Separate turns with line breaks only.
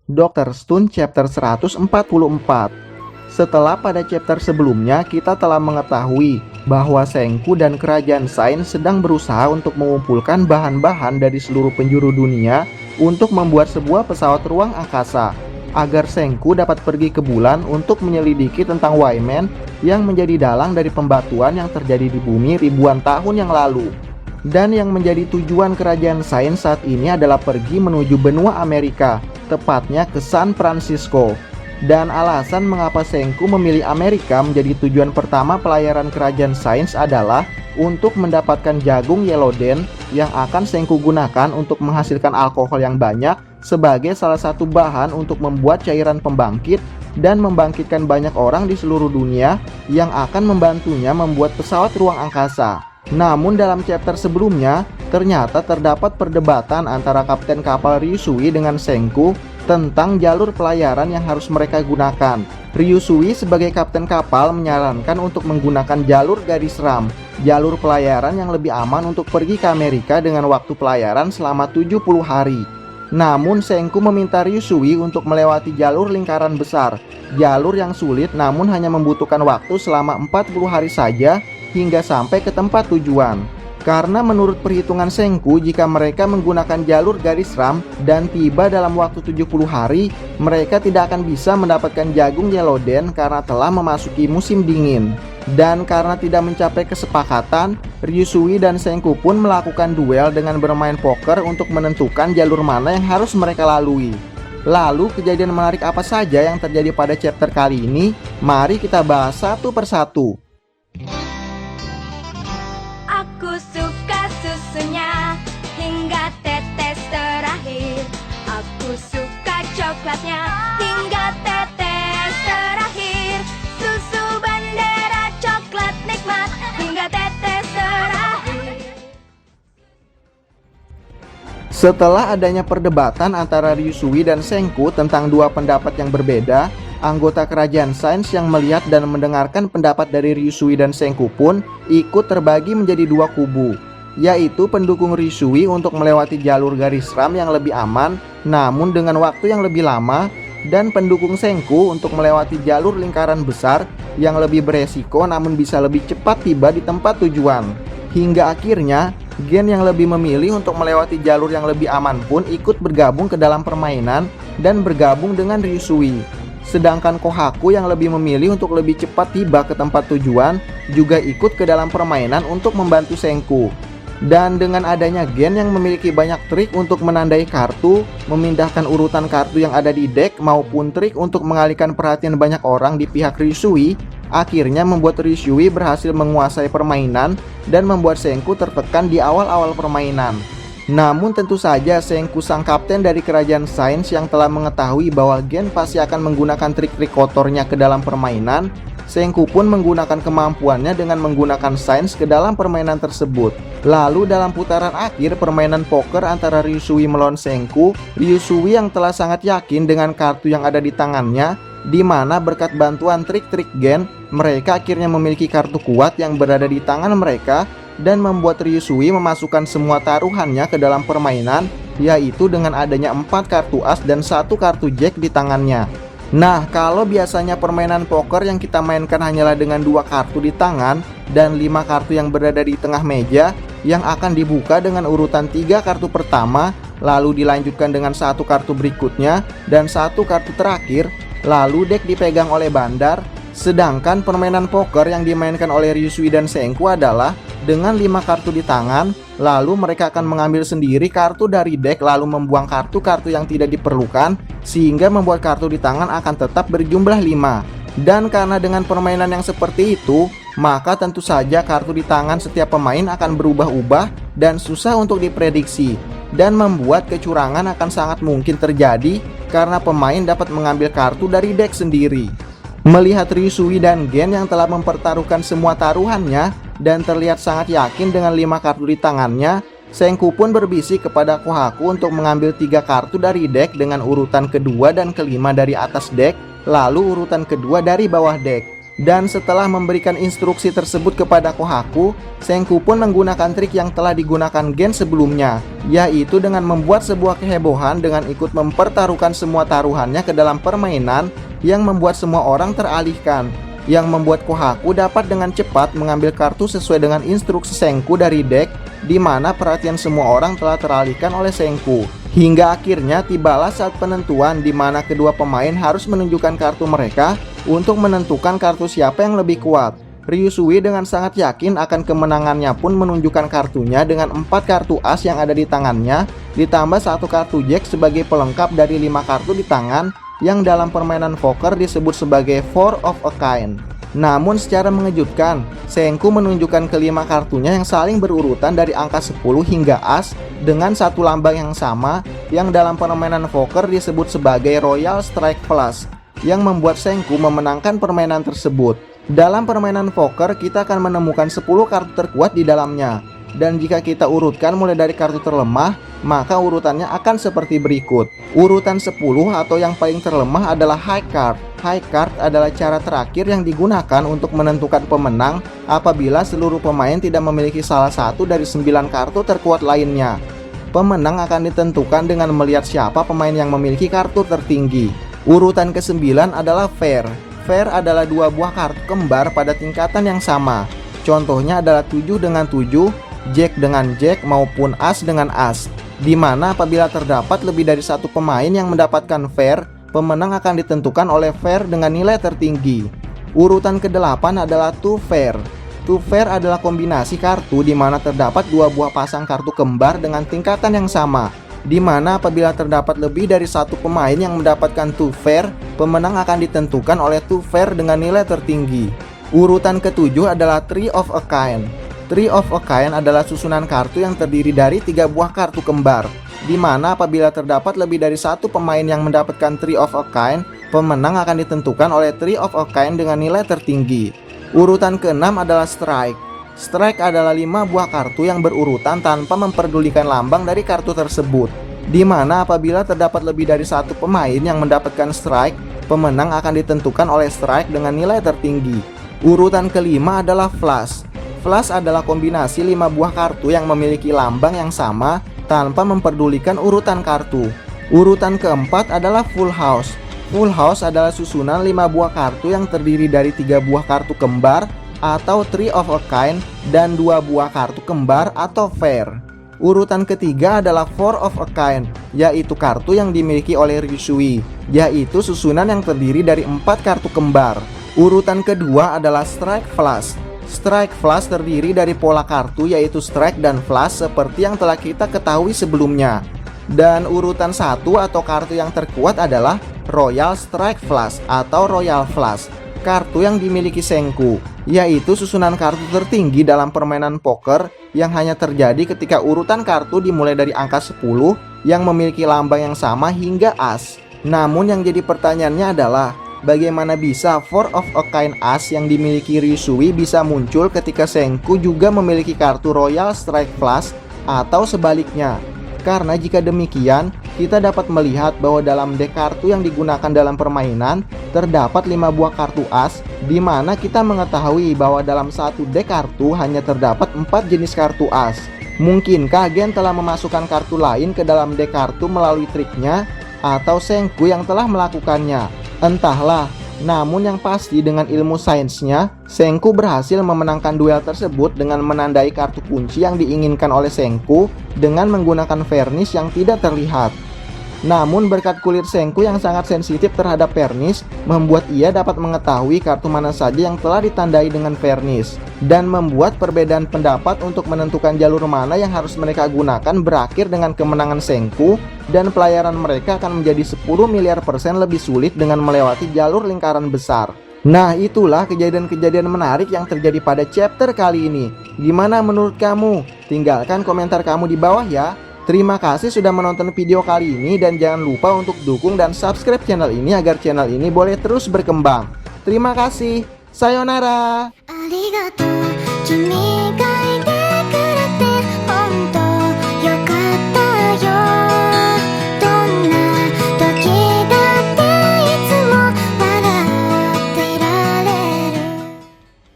Dr. Stone chapter 144. Setelah pada chapter sebelumnya kita telah mengetahui bahwa Senku dan kerajaan sains sedang berusaha untuk mengumpulkan bahan-bahan dari seluruh penjuru dunia untuk membuat sebuah pesawat ruang angkasa agar Senku dapat pergi ke bulan untuk menyelidiki tentang Wyman yang menjadi dalang dari pembatuan yang terjadi di bumi ribuan tahun yang lalu. Dan yang menjadi tujuan kerajaan sains saat ini adalah pergi menuju benua Amerika, tepatnya ke San Francisco. Dan alasan mengapa Senku memilih Amerika menjadi tujuan pertama pelayaran kerajaan sains adalah untuk mendapatkan jagung Yellowden yang akan Senku gunakan untuk menghasilkan alkohol yang banyak sebagai salah satu bahan untuk membuat cairan pembangkit dan membangkitkan banyak orang di seluruh dunia yang akan membantunya membuat pesawat ruang angkasa. Namun dalam chapter sebelumnya, ternyata terdapat perdebatan antara kapten kapal Ryusui dengan Senku tentang jalur pelayaran yang harus mereka gunakan. Ryusui sebagai kapten kapal menyarankan untuk menggunakan jalur garis ram, jalur pelayaran yang lebih aman untuk pergi ke Amerika dengan waktu pelayaran selama 70 hari. Namun Senku meminta Ryusui untuk melewati jalur lingkaran besar, jalur yang sulit namun hanya membutuhkan waktu selama 40 hari saja hingga sampai ke tempat tujuan. Karena menurut perhitungan Senku, jika mereka menggunakan jalur garis ram dan tiba dalam waktu 70 hari, mereka tidak akan bisa mendapatkan jagung Yellowden karena telah memasuki musim dingin. Dan karena tidak mencapai kesepakatan, Ryusui dan Senku pun melakukan duel dengan bermain poker untuk menentukan jalur mana yang harus mereka lalui. Lalu kejadian menarik apa saja yang terjadi pada chapter kali ini? Mari kita bahas satu persatu.
Aku suka susunya hingga tetes terakhir. Aku suka coklatnya hingga tetes terakhir. Susu bendera coklat nikmat hingga tetes terakhir.
Setelah adanya perdebatan antara Ryusui dan Senku tentang dua pendapat yang berbeda, anggota kerajaan sains yang melihat dan mendengarkan pendapat dari Ryusui dan Senku pun ikut terbagi menjadi dua kubu, yaitu pendukung Ryusui untuk melewati jalur garis ram yang lebih aman namun dengan waktu yang lebih lama, dan pendukung Senku untuk melewati jalur lingkaran besar yang lebih beresiko namun bisa lebih cepat tiba di tempat tujuan. Hingga akhirnya Gen yang lebih memilih untuk melewati jalur yang lebih aman pun ikut bergabung ke dalam permainan dan bergabung dengan Ryusui. Sedangkan Kohaku yang lebih memilih untuk lebih cepat tiba ke tempat tujuan juga ikut ke dalam permainan untuk membantu Senku. Dan dengan adanya Gen yang memiliki banyak trik untuk menandai kartu, memindahkan urutan kartu yang ada di deck maupun trik untuk mengalihkan perhatian banyak orang di pihak Ryusui, akhirnya membuat Ryusui berhasil menguasai permainan dan membuat Senku tertekan di awal-awal permainan. Namun tentu saja Senku sang kapten dari kerajaan sains yang telah mengetahui bahwa Gen pasti akan menggunakan trik-trik kotornya ke dalam permainan, Senku pun menggunakan kemampuannya dengan menggunakan sains ke dalam permainan tersebut. Lalu dalam putaran akhir permainan poker antara Ryusui melawan Senku, Ryusui yang telah sangat yakin dengan kartu yang ada di tangannya, di mana berkat bantuan trik-trik Gen, mereka akhirnya memiliki kartu kuat yang berada di tangan mereka dan membuat Ryusui memasukkan semua taruhannya ke dalam permainan, yaitu dengan adanya 4 kartu as dan 1 kartu jack di tangannya. Nah, kalau biasanya permainan poker yang kita mainkan hanyalah dengan 2 kartu di tangan dan 5 kartu yang berada di tengah meja yang akan dibuka dengan urutan 3 kartu pertama, lalu dilanjutkan dengan 1 kartu berikutnya dan 1 kartu terakhir, lalu deck dipegang oleh bandar. Sedangkan permainan poker yang dimainkan oleh Ryusui dan Senku adalah dengan 5 kartu di tangan, lalu mereka akan mengambil sendiri kartu dari deck lalu membuang kartu-kartu yang tidak diperlukan, sehingga membuat kartu di tangan akan tetap berjumlah 5. Dan karena dengan permainan yang seperti itu, maka tentu saja kartu di tangan setiap pemain akan berubah-ubah dan susah untuk diprediksi, dan membuat kecurangan akan sangat mungkin terjadi karena pemain dapat mengambil kartu dari deck sendiri. Melihat Ryusui dan Gen yang telah mempertaruhkan semua taruhannya dan terlihat sangat yakin dengan 5 kartu di tangannya, Senku pun berbisik kepada Kohaku untuk mengambil 3 kartu dari deck dengan urutan kedua dan kelima dari atas deck, lalu urutan kedua dari bawah deck. Dan setelah memberikan instruksi tersebut kepada Kohaku, Senku pun menggunakan trik yang telah digunakan Gen sebelumnya, yaitu dengan membuat sebuah kehebohan dengan ikut mempertaruhkan semua taruhannya ke dalam permainan yang membuat semua orang teralihkan, yang membuat Kohaku dapat dengan cepat mengambil kartu sesuai dengan instruksi Senku dari deck, di mana perhatian semua orang telah teralihkan oleh Senku. Hingga akhirnya tibalah saat penentuan di mana kedua pemain harus menunjukkan kartu mereka untuk menentukan kartu siapa yang lebih kuat. Ryusui dengan sangat yakin akan kemenangannya pun menunjukkan kartunya dengan 4 kartu as yang ada di tangannya, ditambah 1 kartu jack sebagai pelengkap dari 5 kartu di tangan yang dalam permainan poker disebut sebagai four of a kind. Namun secara mengejutkan, Senku menunjukkan kelima kartunya yang saling berurutan dari angka 10 hingga as dengan satu lambang yang sama yang dalam permainan poker disebut sebagai Royal Strike Plus, yang membuat Senku memenangkan permainan tersebut. Dalam permainan poker kita akan menemukan 10 kartu terkuat di dalamnya, dan jika kita urutkan mulai dari kartu terlemah, maka urutannya akan seperti berikut. Urutan 10 atau yang paling terlemah adalah High Card. High Card adalah cara terakhir yang digunakan untuk menentukan pemenang apabila seluruh pemain tidak memiliki salah satu dari 9 kartu terkuat lainnya. Pemenang akan ditentukan dengan melihat siapa pemain yang memiliki kartu tertinggi. Urutan ke-9 adalah Fair. Fair adalah 2 buah kartu kembar pada tingkatan yang sama. Contohnya adalah 7 dengan 7, Jack dengan Jack maupun As dengan As, di mana apabila terdapat lebih dari 1 pemain yang mendapatkan Fair, pemenang akan ditentukan oleh Fair dengan nilai tertinggi. Urutan ke-8 adalah Two Fair. Two Fair adalah kombinasi kartu di mana terdapat 2 buah pasang kartu kembar dengan tingkatan yang sama, di mana apabila terdapat lebih dari 1 pemain yang mendapatkan Two Fair, pemenang akan ditentukan oleh Two Fair dengan nilai tertinggi. Urutan ke-7 adalah Three of a Kind. Three of a Kind adalah susunan kartu yang terdiri dari 3 buah kartu kembar, di mana apabila terdapat lebih dari 1 pemain yang mendapatkan Three of a Kind, pemenang akan ditentukan oleh Three of a Kind dengan nilai tertinggi. Urutan ke-6 adalah Strike. Strike adalah 5 buah kartu yang berurutan tanpa memperdulikan lambang dari kartu tersebut, di mana apabila terdapat lebih dari 1 pemain yang mendapatkan Strike, pemenang akan ditentukan oleh Strike dengan nilai tertinggi. Urutan ke-5 adalah Flush. Flush adalah kombinasi 5 buah kartu yang memiliki lambang yang sama tanpa memperdulikan urutan kartu. Urutan keempat adalah Full House. Full House adalah susunan 5 buah kartu yang terdiri dari 3 buah kartu kembar atau Three of a Kind dan 2 buah kartu kembar atau Fair. Urutan ketiga adalah Four of a Kind, yaitu kartu yang dimiliki oleh Ryusui, yaitu susunan yang terdiri dari 4 kartu kembar. Urutan kedua adalah Strike Flush. Strike Flush terdiri dari pola kartu yaitu Strike dan Flush seperti yang telah kita ketahui sebelumnya. Dan urutan 1 atau kartu yang terkuat adalah Royal Strike Flush atau Royal Flush, kartu yang dimiliki Senku, yaitu susunan kartu tertinggi dalam permainan poker yang hanya terjadi ketika urutan kartu dimulai dari angka 10 yang memiliki lambang yang sama hingga As. Namun yang jadi pertanyaannya adalah, bagaimana bisa Four of a Kind As yang dimiliki Ryusui bisa muncul ketika Senku juga memiliki kartu Royal Strike Flush atau sebaliknya? Karena jika demikian, kita dapat melihat bahwa dalam deck kartu yang digunakan dalam permainan terdapat 5 buah kartu as, di mana kita mengetahui bahwa dalam satu deck kartu hanya terdapat 4 jenis kartu as. Mungkinkah Gen telah memasukkan kartu lain ke dalam deck kartu melalui triknya, atau Senku yang telah melakukannya? Entahlah, namun yang pasti dengan ilmu sainsnya, Senku berhasil memenangkan duel tersebut dengan menandai kartu kunci yang diinginkan oleh Senku dengan menggunakan varnish yang tidak terlihat. Namun berkat kulit Senku yang sangat sensitif terhadap varnish, membuat ia dapat mengetahui kartu mana saja yang telah ditandai dengan varnish, dan membuat perbedaan pendapat untuk menentukan jalur mana yang harus mereka gunakan berakhir dengan kemenangan Senku, dan pelayaran mereka akan menjadi 10 miliar % lebih sulit dengan melewati jalur lingkaran besar. Nah, itulah kejadian-kejadian menarik yang terjadi pada chapter kali ini. Gimana menurut kamu? Tinggalkan komentar kamu di bawah ya. Terima kasih sudah menonton video kali ini dan jangan lupa untuk dukung dan subscribe channel ini agar channel ini boleh terus berkembang. Terima kasih. Sayonara.